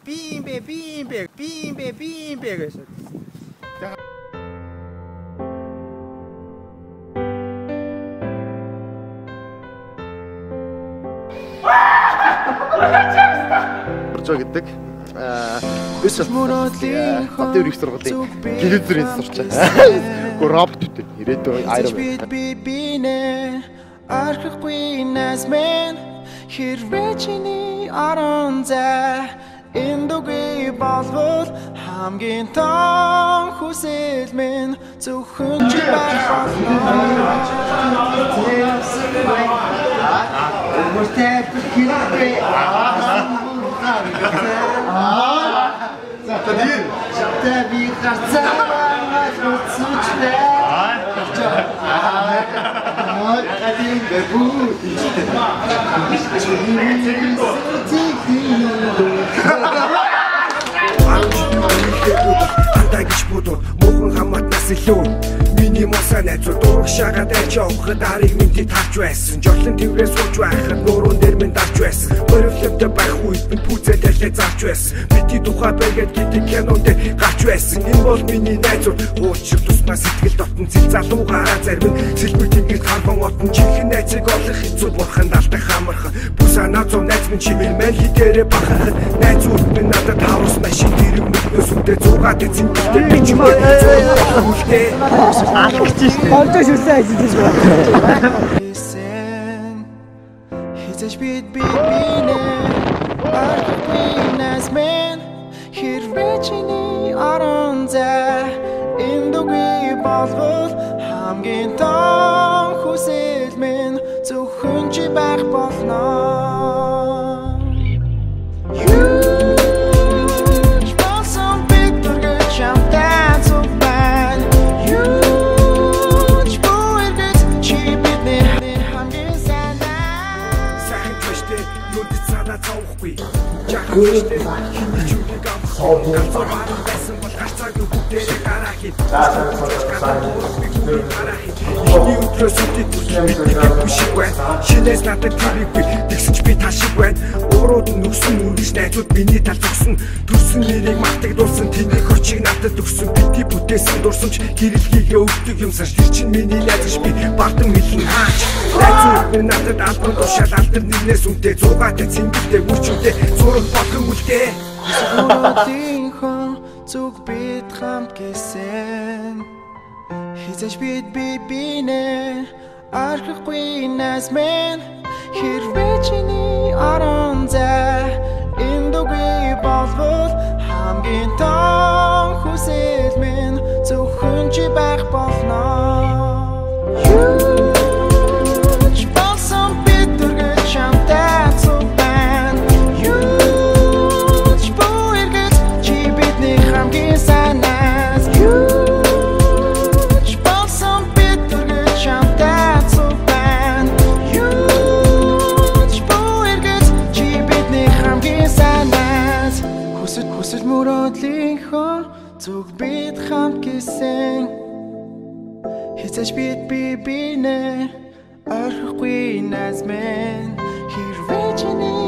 Би гэсэн. Оржоо гэдэг биш хатын их сургуулийн гилэзрийн сурч байгаа. Гоо робот үтэй. Ирээдүйн Iron Арахгүй насмен хэрвэчний аранза эндүгэ болвол хамгийн том хүсэл минь зөвхөн чи байх болно. Антагч бодоо мухан хамаатнаас илүү миний мосаа найзуу дурах шагаад айж явахад арыг минь тарж байсан. Жоглон тэрвээ сууж байхад нуурын дээр минь дарж байсан. Өөрөвлөлтөй байх үед минь пүүзээ дэлхий зарж байсан. Бидний тухай байгаад гэдэг кинонд гарч байсан. Энэ бол миний найзуу уучлах тусмаа сэтгэл дотн зэл залуугаараа зарим нь сэлбэр тэнгэрт харбан отон чихэн найзыг олох хэцүү бурханд алдах хамархан. Бүх санаа зов найз минь чимэл мэн хитээрээ бахархад найзууд минь надад хаврус машин дэрэг мөхнөөс үдээ зугаад эзэн гэлтэй би ч юм уу үлдээ. Олдож үсээ ажиллаж байна. Хизэж бид нэ арахгүй насмен хэрвэчний аранза эндүгэ болвол хамгийн том хүсэл минь зөвхөн чи байх болно. Шинээс надад тэрийггүй тэгсэн ч би таашиг байна. Уурууд нүгсэн үргэж найзууд миний тал зүгсэн. Төрсөн нэрийг мартагдуулсан тэнийг очиг надад өгсөн. Бидний бүтээсэн дурсамж гэрэлхийгээ өгдөг юмсаш тэр чинь миний найз би бардам хэлэн хаач. Найзууд минь надад албан тушаал алдар нэрнээс үнтэй зугаатай цэнгэлтэй үрчүүдээ зураг болгон үлдээ. Өөрийнхөө зүг бид хамт гэсэн хизэж бид нэ арахгүй насмен хэрвэчний аранза эндүгэ болвол хамгийн том хүсэл минь зөвхөн чи байх болно. Хүсэл мөрөөдлийнхөө зүг бид хамт гэсэн хизэж бид нэ арахгүй насмен хэрвэчний